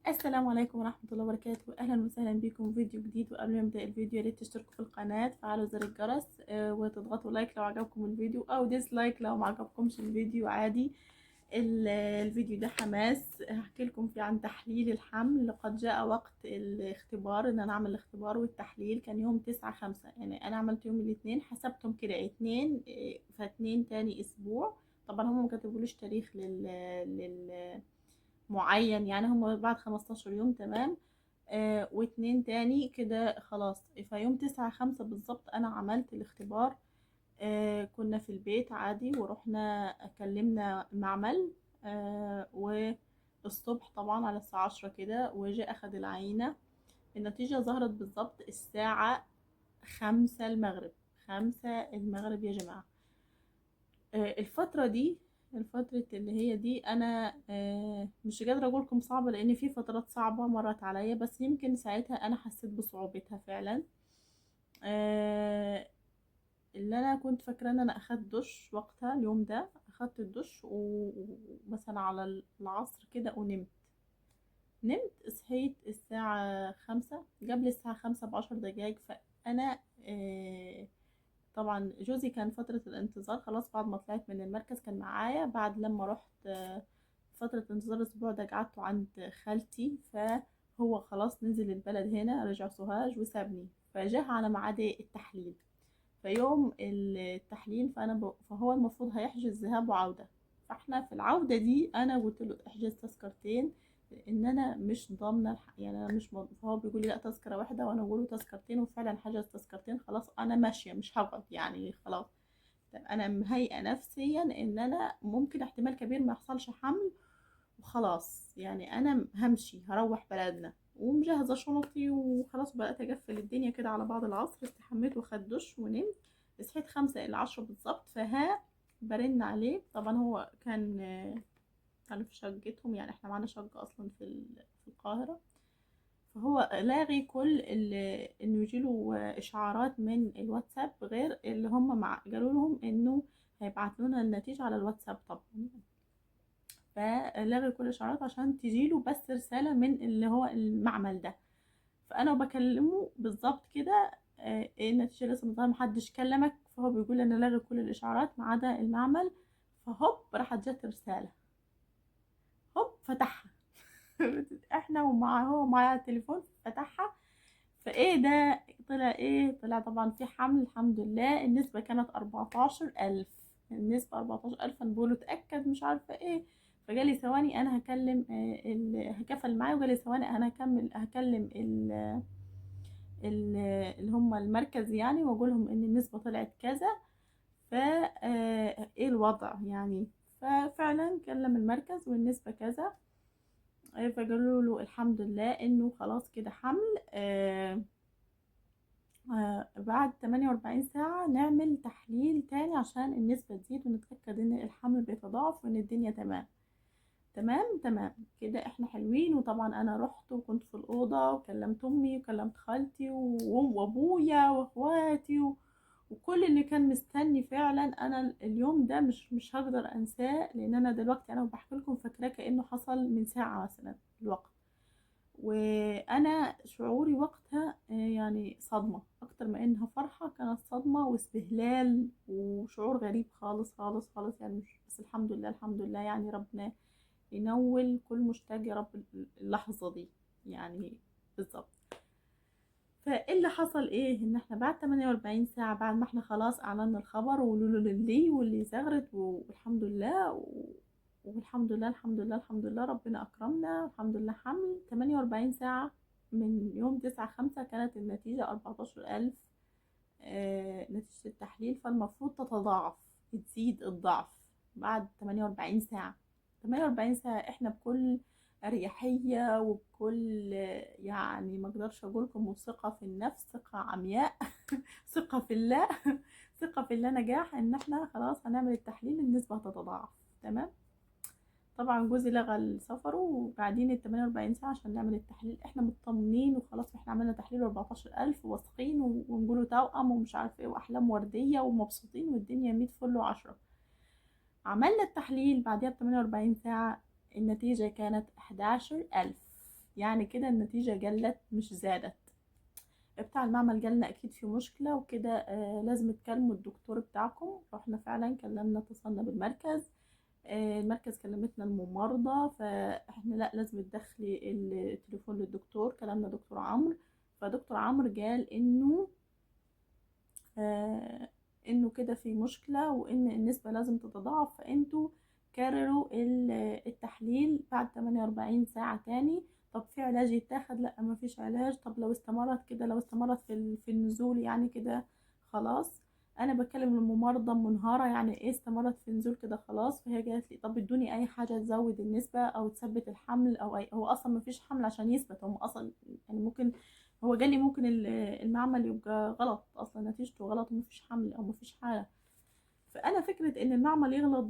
السلام عليكم ورحمة الله وبركاته. أهلا وسهلا بكم في فيديو جديد. وقبل ما نبدأ الفيديو ياريت تشتركوا في القناة، تفعلوا زر الجرس وتضغطوا لايك لو عجبكم الفيديو أو ديسلايك لو ما عجبكمش الفيديو عادي. الفيديو ده حماس، هحكي لكم فيه عن تحليل الحمل. لقد جاء وقت الاختبار، ان انا اعمل الاختبار والتحليل. كان يوم 9/5، يعني انا عملت يوم الاثنين، حسبتهم كده اتنين، فاتنين تاني اسبوع. طبعا هم ما كتبوليش تاريخ معين، يعني هم بعد 15 يوم تمام. واتنين تاني كده خلاص. فيوم 9/5 بالظبط انا عملت الاختبار. كنا في البيت عادي، ورحنا كلمنا معمل. والصبح طبعا على الساعة 10 كده، وجاء أخد العينة. النتيجة ظهرت بالظبط الساعة 5 المغرب. 5 المغرب يا جماعة. الفترة دي، الفترة اللي هي دي أنا مش قادرة أقولكم صعبة، لأن في فترات صعبة مرت عليا، بس يمكن ساعتها أنا حسيت بصعوبتها فعلا. آه، اللي انا كنت فاكره ان انا اخدت دش وقتها. اليوم ده اخدت الدش ومثلا على العصر كده ونمت. صحيت الساعة 5، قبل الساعة 5 ب10 دقايق. فأنا طبعا جوزي كان فترة الانتظار خلاص، بعد ما طلعت من المركز كان معايا. بعد لما رحت فترة انتظار الأسبوع ده قعدته عند خالتي، فهو خلاص نزل البلد هنا، رجع سوهاج وسابني. فجاه على ميعاد التحليل. فيوم التحليل فهو المفروض هيحجز ذهاب وعودة. فاحنا في العودة دي انا قلت له احجز تذكرتين، لان انا مش ضامنة يعني انا مش فهو بيقول لي لا، تذكرة واحدة، وانا بقول له تذكرتين. وفعلا حجز تذكرتين. خلاص انا ماشية مش هقعد يعني خلاص. طب انا مهيئة نفسيا ان انا ممكن احتمال كبير ما يحصلش حمل، وخلاص يعني انا همشي هروح بلدنا، ومجهزة شنطي وخلاص. بدأت أقفل الدنيا كده على بعض العصر. استحميت وخد دش ونمت. صحيت 5 إلى 10 بالظبط. فها برن عليه. طبعا هو كان في شقتهم، يعني احنا معانا شقة أصلا في القاهرة. فهو لاغي كل انه يجيله اشعارات من الواتساب، غير اللي هم قالوا لهم انه هيبعت لنا النتيجة على الواتساب طبعا. فلغي كل الاشعارات عشان تجيله بس رسالة من اللي هو المعمل ده. فانا بكلمه بالظبط كده، ايه النتيجة لسه مظهرة، محدش كلمك؟ فهو بيقول انا لاغي كل الاشعارات ما عدا المعمل. فهوب راحت جت رسالة، هوب فتحها. احنا هو معايا على التليفون، فتحها. فايه ده؟ طلع ايه؟ طلع طبعا في حمل الحمد لله. النسبة كانت 14,000. النسبة 14,000. انا بقوله اتأكد مش عارفة ايه. فجالي ثواني انا هكلم هكفل معايا. وجالي ثواني انا هكلم اللي هم المركز يعني، واقول لهم ان النسبة طلعت كذا. فا ايه الوضع يعني. ففعلا كلم المركز والنسبة كذا. فقالوا له الحمد لله انه خلاص كده حمل. بعد 48 ساعة نعمل تحليل تاني عشان النسبة تزيد، ونتأكد ان الحمل بيتضاعف وان الدنيا تمام. تمام تمام كده احنا حلوين. وطبعا انا رحت وكنت في الأوضة، وكلمت امي وكلمت خالتي وابويا واخواتي وكل اللي كان مستني. فعلا انا اليوم ده مش هقدر انساه، لان انا دلوقتي انا بحكي لكم فاكراه كأنه حصل من ساعة مثلا الوقت. وانا شعوري وقتها يعني صدمة اكتر ما انها فرحة. كانت صدمة واستهلال وشعور غريب خالص خالص خالص يعني. مش بس الحمد لله الحمد لله، يعني ربنا ينول كل مشتاق يا رب اللحظة دي يعني بالظبط. فاللي حصل ايه؟ ان احنا بعد 48 ساعة، بعد ما احنا خلاص اعلنا الخبر ولولو للي واللي زغرت والحمد لله والحمد لله الحمد لله الحمد لله ربنا اكرمنا الحمد لله. حمل 48 ساعة من يوم 9/5 كانت النتيجة 14,000. نتيجة التحليل. فالمفروض تتضاعف، تزيد الضعف بعد 48 ساعة. 48 ساعة احنا بكل أريحية وبكل يعني ما اقدرش اقولكم، وثقة في النفس، ثقة عمياء. ثقة في الله. ثقة في الله نجاح ان احنا خلاص هنعمل التحليل، النسبة هتتضاعف. تمام. طبعا جوزي لغى السفر، وقاعدين ال 48 ساعة عشان نعمل التحليل. احنا مطمنين وخلاص، احنا عملنا تحليل 14,000 واثقين ونقولوا توأم ومش عارف ايه واحلام وردية ومبسوطين والدنيا 100 فل و10. عملنا التحليل بعدها ب 48 ساعة. النتيجة كانت 11,000. يعني كده النتيجة قلت مش زادت. بتاع المعمل قالنا اكيد في مشكلة وكده، لازم تكلموا الدكتور بتاعكم. رحنا فعلا كلمنا، اتصلنا بالمركز، المركز كلمتنا الممرضة، فاحنا لا لازم تدخلي التليفون للدكتور. كلمنا دكتور عمرو، فدكتور عمرو قال آه انه كده في مشكلة وان النسبة لازم تتضاعف، فانتوا كرروا التحليل بعد 48 ساعة تاني. طب في علاج يتاخد؟ لا ما فيش علاج. طب لو استمرت كده، لو استمرت في النزول يعني كده خلاص. انا بكلم الممرضة منهارة، يعني ايه استمرت في النزول كده خلاص؟ فهي قالت لي طب ادوني اي حاجة تزود النسبة او تثبت الحمل او اي. هو اصلا ما فيش حمل عشان يثبت، هم اصلا يعني ممكن، هو جالي ممكن المعمل يبقى غلط اصلا، نتيجته غلط ومفيش حمل او مفيش حالة. فانا فكرة ان المعمل يغلط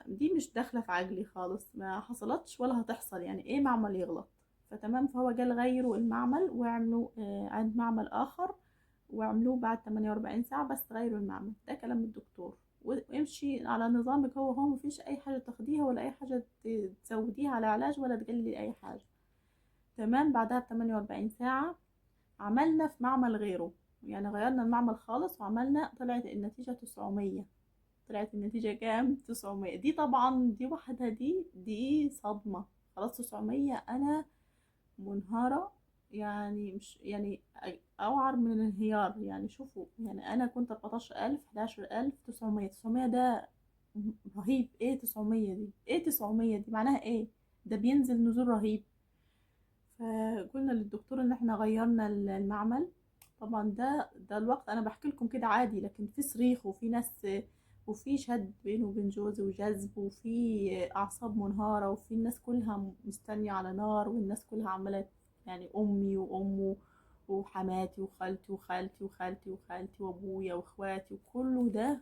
دي مش داخلة في عقلي خالص، ما حصلتش ولا هتحصل. يعني ايه معمل يغلط؟ فتمام، فهو قال غيروا المعمل واعملوا عند معمل اخر، وعملوه بعد 48 ساعة، بس غيروا المعمل. ده كلام الدكتور، وامشي على نظامك. هو مفيش اي حاجة تاخديها ولا اي حاجة تزوديها على علاج ولا تقللي اي حاجة. تمام، بعدها ب 48 ساعة عملنا في معمل غيره، يعني غيرنا المعمل خالص وعملنا، طلعت النتيجة 900. طلعت النتيجة كام؟ 900. دي طبعا دي وحدها، دي صدمة. خلاص 900، أنا منهارة، يعني مش يعني أوعر من الانهيار. يعني شوفوا، يعني أنا كنت 14,000، 11,000، 900. 900 ده رهيب. ايه 900 دي؟ ايه 900 دي معناها ايه؟ ده بينزل نزول رهيب. فقلنا للدكتور ان احنا غيرنا المعمل. طبعا ده الوقت انا بحكي لكم كده عادي، لكن في صريخ وفي ناس وفي شد بينه وبين جوزي وجذب، وفي اعصاب منهارة، وفي الناس كلها مستنية على نار، والناس كلها عمالة، يعني امي وامه وحماتي وخالتي وخالتي وخالتي وخالتي وابويا واخواتي وكله ده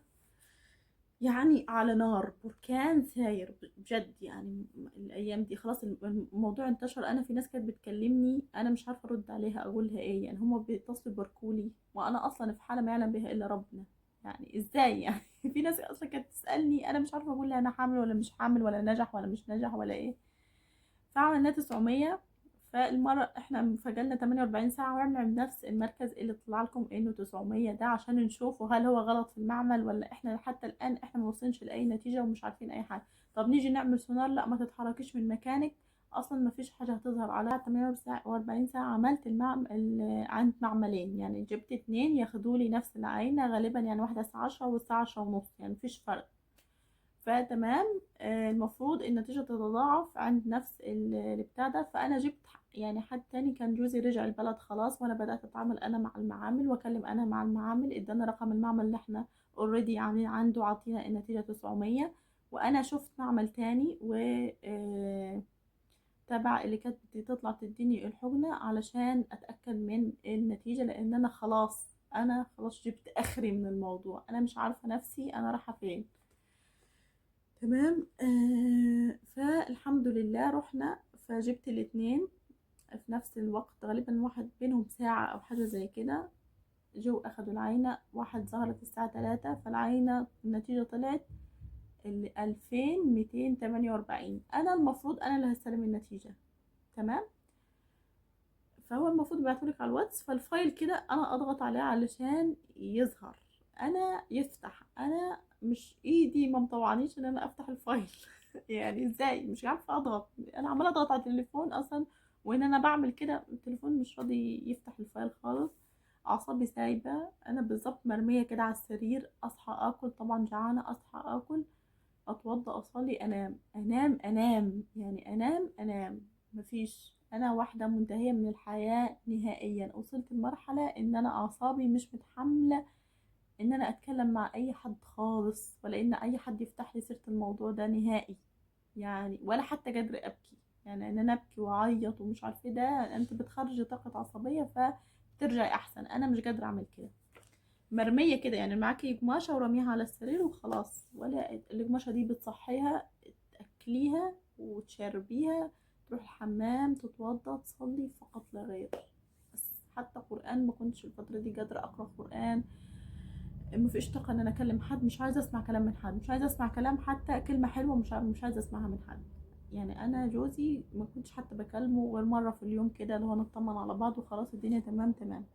يعني على نار، بركان ساير بجد. يعني الايام دي خلاص الموضوع انتشر. انا في ناس كانت بتكلمني انا مش عارفه ارد عليها اقولها ايه، يعني هما بيتصلوا يباركولي وانا اصلا في حاله ما يعلم بها الا ربنا. يعني ازاي يعني؟ في ناس اصلا كانت تسالني انا مش عارفه اقول لها انا حامل ولا مش حامل، ولا نجح ولا مش نجح ولا ايه. فعملنا 900. فالمرة احنا فجلنا 48 ساعة وعملنا من نفس المركز اللي طلع لكم انه 900 ده، عشان نشوفه هل هو غلط في المعمل ولا احنا حتى الان احنا ما وصلناش لاي نتيجة ومش عارفين اي حاجة. طب نيجي نعمل سونار، لا ما تتحركيش من مكانك، اصلا ما فيش حاجة هتظهر. على 48 ساعة عملت عند معملين، يعني جبت اتنين ياخدوا لي نفس العينة غالبا، يعني واحدة الساعة 10 والساعة 10 ونص، يعني مفيش فرق. فتمام، المفروض النتيجة تتضاعف عند نفس البتاع ده. فأنا جبت يعني حد تاني، كان جوزي رجع البلد خلاص، وأنا بدأت أتعامل أنا مع المعامل وأكلم أنا مع المعامل. ادانا رقم المعمل اللي احنا اوريدي عاملين عنده، عطينا النتيجة 900. وأنا شفت معمل تاني و تبع اللي كانت تطلع تديني الحقنة علشان أتأكد من النتيجة، لأن أنا خلاص جبت آخري من الموضوع، أنا مش عارفة نفسي أنا رايحة فين. تمام، فالحمد لله رحنا، فجبت الاتنين في نفس الوقت غالبا، واحد بينهم ساعة أو حاجة زي كده. جو أخدوا العينة، واحد ظهرت الساعة 3، فالعينة النتيجة طلعت 2248. أنا المفروض أنا اللي هستلم النتيجة. تمام، فهو المفروض يبعتولك على الواتس، فالفايل كده أنا أضغط عليه علشان يظهر، أنا يفتح. أنا مش إيدي ما مطوعنيش إن أنا أفتح الفايل. يعني ازاي؟ مش عارفه اضغط، انا عماله اضغط على التليفون اصلا، وان انا بعمل كده التليفون مش راضي يفتح الفايل خالص. اعصابي سايبه، انا بالظبط مرميه كده على السرير. اصحى اكل، طبعا جعانه، اصحى اكل، اتوضى، اصلي، انام انام انام، يعني انام. مفيش. انا واحده منتهيه من الحياه نهائيا، وصلت لمرحله ان انا اعصابي مش متحمله ان انا اتكلم مع اي حد خالص، ولا ان اي حد يفتح لي سيره الموضوع ده نهائي. يعني ولا حتى قادرة أبكي، يعني إن أنا أبكي وأعيط ومش عارفة إيه، ده أنت بتخرجي طاقة عصبية فبترجعي أحسن. أنا مش قادرة أعمل كده، مرمية كده، يعني معاكي قماشة ورميها على السرير وخلاص، ولا القماشة دي بتصحيها، تأكليها وتشربيها، تروح الحمام، تتوضى، تصلي، فقط لا غير. بس حتى قرآن ما كنتش الفترة دي قادرة أقرأ قرآن. مفيش طاقة إن أنا أكلم حد، مش عايزة أسمع كلام من حد، مش عايزة أسمع كلام، حتى كلمة حلوة مش عايزة أسمعها من حد. يعني انا جوزي ما كنتش حتى بكلمه غير مره في اليوم كده، اللي هو نطمن على بعض وخلاص الدنيا تمام تمام.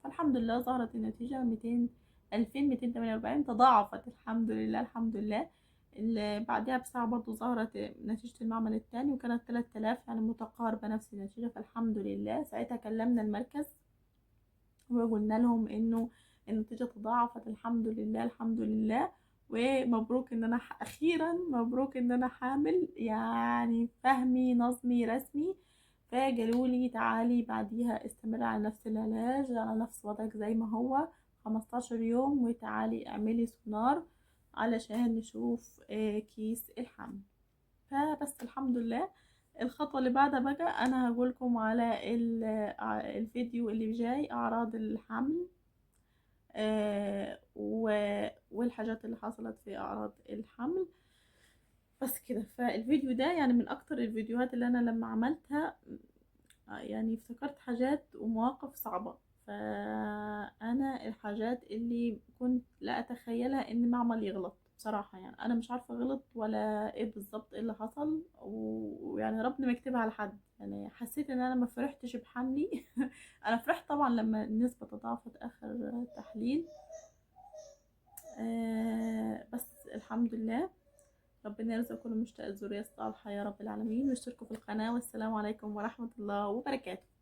فالحمد لله ظهرت النتيجه 200 2248 تضاعفت، الحمد لله الحمد لله. اللي بعدها بساعه برضو ظهرت نتيجه المعمل التاني وكانت 3000، يعني متقاربه نفس النتيجه. فالحمد لله ساعتها كلمنا المركز وقلنا لهم انه النتيجة تضاعفت، الحمد لله الحمد لله. ومبروك ان انا اخيرا مبروك ان انا حامل، يعني فهمي نظمي رسمي. فقالوا لي تعالي بعديها استمري على نفس العلاج، على نفس وضعك زي ما هو 15 يوم، وتعالي اعملي سونار علشان نشوف كيس الحمل. فبس الحمد لله. الخطوة اللي بعدها بقى انا هقولكم على الفيديو اللي جاي اعراض الحمل، والحاجات اللي حصلت في اعراض الحمل. بس كده. فالفيديو ده يعني من اكتر الفيديوهات اللي انا لما عملتها يعني افتكرت حاجات ومواقف صعبة. فانا الحاجات اللي كنت لا اتخيلها ان معمل يغلط بصراحة، يعني انا مش عارفة غلط ولا ايه بالظبط ايه اللي حصل، ويعني ربنا ما يكتبها على حد. يعني حسيت ان انا ما فرحتش بحملي. انا فرحت طبعا لما النسبة تضاعفت اخر تحليل. بس الحمد لله. ربنا يرزق كل مشتاق الذرية الصالحة يا رب العالمين، واشتركوا في القناة، والسلام عليكم ورحمة الله وبركاته.